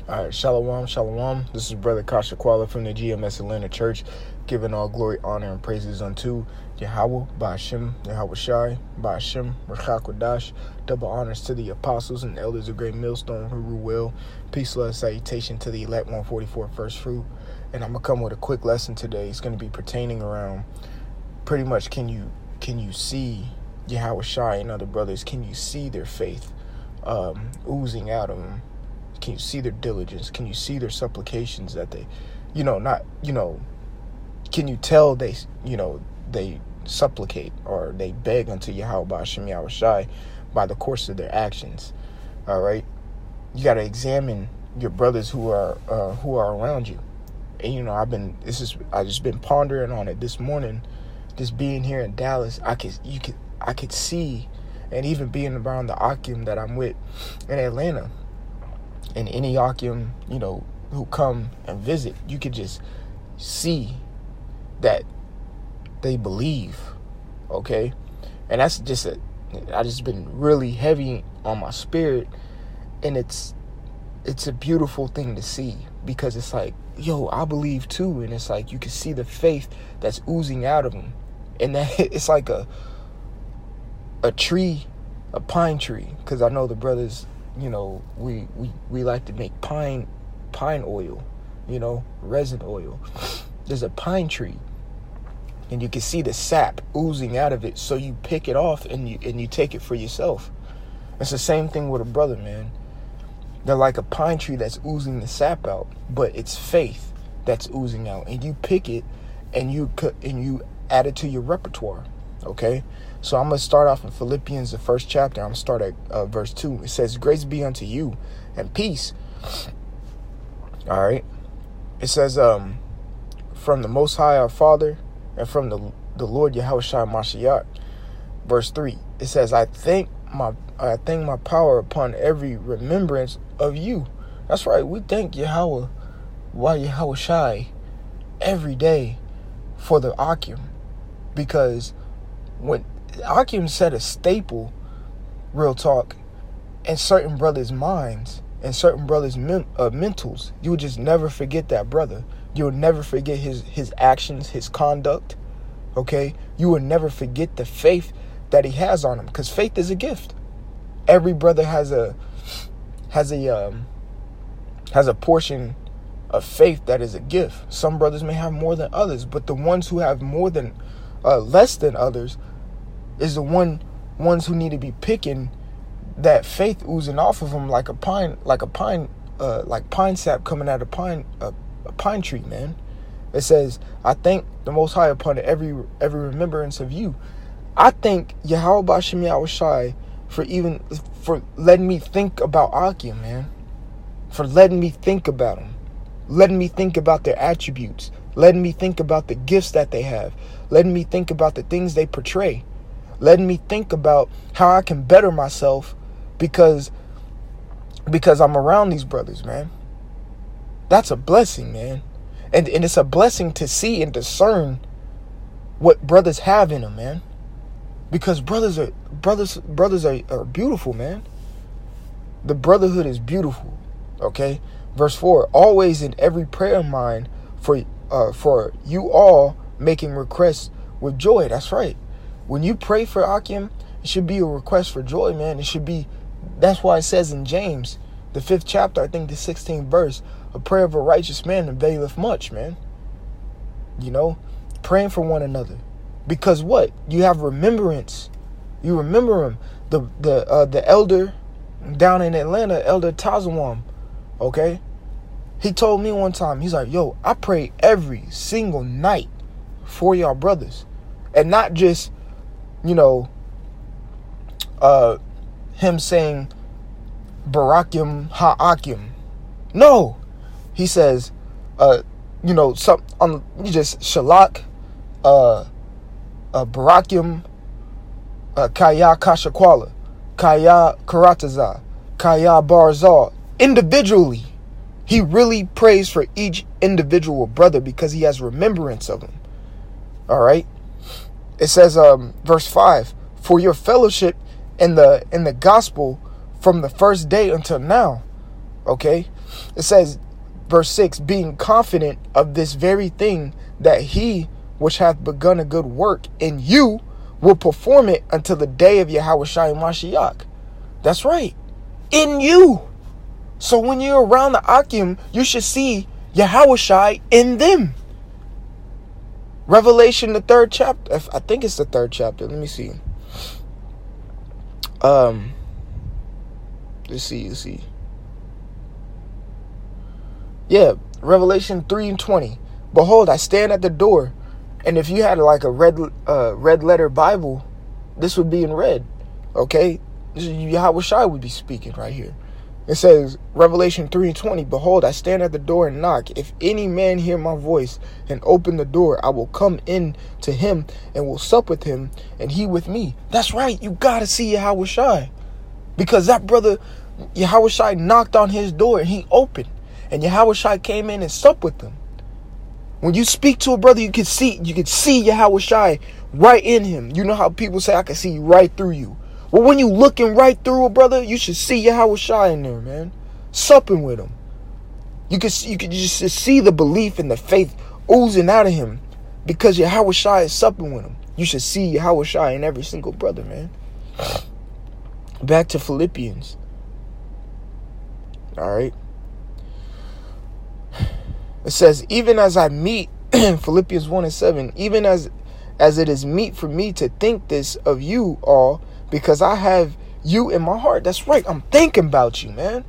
All right, shalom, shalom. This is Brother Kasha Kwala from the GMS Atlanta Church, giving all glory, honor, and praises unto Yahweh, Ba'ashem, Yahawashi, Ba'ashem, Rachakwadash. Double honors to the apostles and elders of Great Millstone who rule well. Peace, love, salutation to the elect 144 first fruit. And I'm going to come with a quick lesson today. It's going to be pertaining around pretty much can you see Yahawashi and other brothers, can you see their faith oozing out of them? Can you see their diligence? Can you see their supplications that they, can you tell they supplicate or they beg unto Yahweh Ba'ashem Yahawashi by the course of their actions? All right. You got to examine your brothers who are around you. And, I just been pondering on it this morning, just being here in Dallas. I could see, and even being around the Ahchyam that I'm with in Atlanta, and any Ahchyam, who come and visit, you could just see that they believe, okay? And that's just I just been really heavy on my spirit, and it's a beautiful thing to see, because it's like, yo, I believe too, and it's like you can see the faith that's oozing out of them, and that it's like a tree, a pine tree, because I know the brothers, we like to make pine oil, resin oil. There's a pine tree, and you can see the sap oozing out of it, so you pick it off and you take it for yourself. It's the same thing with a brother, man. They're like a pine tree that's oozing the sap out, but it's faith that's oozing out, and you pick it and you add it to your repertoire. Okay, so I'm going to start off in Philippians, the first chapter. I'm going to start at verse 2. It says, grace be unto you and peace. All right. It says, from the Most High our Father and from the Lord Yahawashi Mashiach. Verse 3. It says, I thank my power upon every remembrance of you. That's right. We thank Yahweh, Yahawashi, every day for the Ahchyam, because when Ahchyam set a staple, real talk, in certain brothers' minds and certain brothers' mentals, you would just never forget that brother. You'll never forget his actions, his conduct. Okay, you will never forget the faith that he has on him, because faith is a gift. Every brother has a portion of faith that is a gift. Some brothers may have more than others, but the ones who have less than others is the ones who need to be picking that faith oozing off of them like pine sap coming out of a pine tree, man. It says, I thank the Most High upon every remembrance of you. I thank Yahweh Ba'ashem Yahawashi for letting me think about Ahchyam, man. For letting me think about them. Letting me think about their attributes. Letting me think about the gifts that they have. Letting me think about the things they portray. Letting me think about how I can better myself because I'm around these brothers, man. That's a blessing, man. And it's a blessing to see and discern what brothers have in them, man. Because brothers are beautiful, man. The brotherhood is beautiful. Okay? Verse 4, always in every prayer of mine for you all making requests with joy. That's right. When you pray for Ahchyam, it should be a request for joy, man. It should be, that's why it says in James, the 5th chapter, I think the 16th verse, a prayer of a righteous man availeth much, man. Praying for one another. Because what? You have remembrance. You remember him. The elder down in Atlanta, Elder Tazawam, okay? He told me one time, he's like, yo, I pray every single night for y'all brothers. And not just, him saying Barakim Ha-Ahchyam. No. He says, just Shalak, Barakim, Kaya Kashakwala, Kaya Karataza, Kaya Barzal. Individually, he really prays for each individual brother because he has remembrance of them. All right. It says, verse 5, for your fellowship in the gospel from the first day until now. Okay. It says, verse 6, being confident of this very thing, that he which hath begun a good work in you will perform it until the day of Yahawashi Mashiach. That's right. In you. So when you're around the Ahchyam, you should see Yahawashi in them. Revelation, the 3rd chapter. I think it's the 3rd chapter. Let me see. Let's see. Yeah, Revelation 3:20. Behold, I stand at the door. And if you had like a red letter Bible, this would be in red. Okay? Yahawashi would be speaking right here. It says, Revelation 3:20, behold, I stand at the door and knock. If any man hear my voice and open the door, I will come in to him and will sup with him and he with me. That's right. You got to see Yahawashi. Because that brother, Yahawashi knocked on his door and he opened. And Yahawashi came in and supped with them. When you speak to a brother, you can see Yahawashi right in him. You know how people say, I can see right through you. Well, when you looking right through a brother, you should see Yahawashi in there, man. Supping with him. You can just see the belief and the faith oozing out of him because Yahawashi is supping with him. You should see Yahawashi in every single brother, man. Back to Philippians. All right. It says, even as I meet, Philippians 1:7, even as it is meet for me to think this of you all, because I have you in my heart. That's right. I'm thinking about you, man.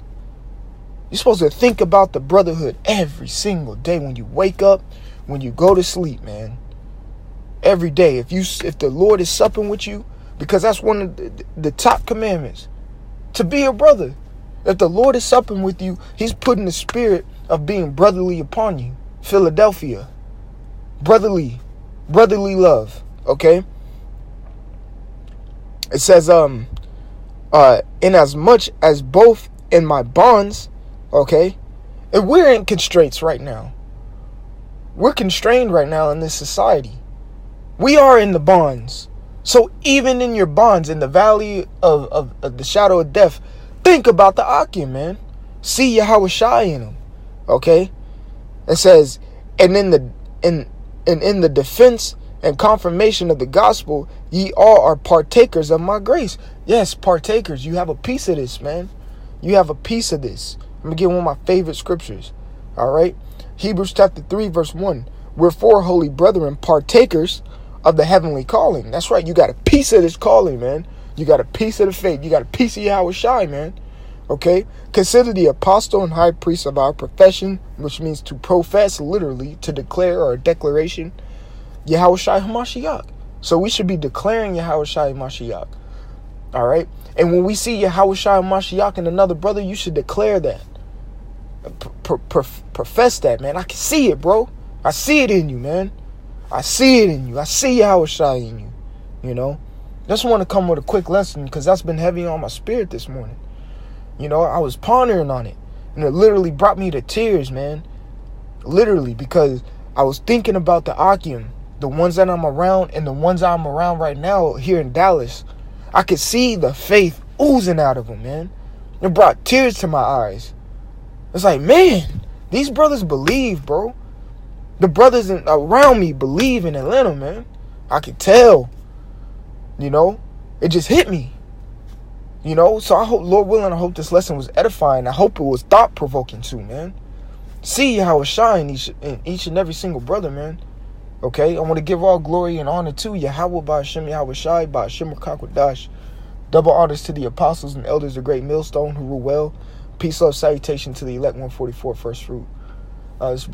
You're supposed to think about the brotherhood every single day when you wake up, when you go to sleep, man. Every day. If the Lord is supping with you, because that's one of the top commandments, to be a brother. If the Lord is supping with you, he's putting the spirit of being brotherly upon you. Philadelphia. Brotherly love. Okay? It says, in as much as both in my bonds, okay? And we're in constraints right now. We're constrained right now in this society. We are in the bonds. So even in your bonds, in the valley of the shadow of death, think about the Ahchyam, man. See Yahawashi in them. Okay? It says, and in the defense and confirmation of the gospel, ye all are partakers of my grace. Yes, partakers. You have a piece of this, man. You have a piece of this. I'm going to get one of my favorite scriptures. All right? Hebrews chapter 3, verse 1. Wherefore, holy brethren, partakers of the heavenly calling. That's right. You got a piece of this calling, man. You got a piece of the faith. You got a piece of Yahawashi, man. Okay? Consider the apostle and high priest of our profession, which means to profess, literally, to declare, or a declaration, Yahawashi HaMashiach. So we should be declaring Yahawashi HaMashiach. All right? And when we see Yahawashi HaMashiach in another brother, you should declare that. Profess that, man. I can see it, bro. I see it in you, man. I see it in you. I see Yahawashi in you. You know? Just want to come with a quick lesson because that's been heavy on my spirit this morning. You know, I was pondering on it. And it literally brought me to tears, man. Literally, because I was thinking about the Ahchyam, the ones that I'm around and the ones I'm around right now here in Dallas. I could see the faith oozing out of them, man. It brought tears to my eyes. It's like, man, these brothers believe, bro. The brothers around me believe in Atlanta, man. I could tell. You know, it just hit me. You know, so I hope, Lord willing, I hope this lesson was edifying. I hope it was thought-provoking too, man. See how it shines in each and every single brother, man. Okay, I want to give all glory and honor to Yahweh Ba'Hashem Yahawashi Ba'Hashem Rakakwadash. Double honors to the apostles and elders of Great Millstone who rule well. Peace, love, salutation to the elect 144 first fruit. This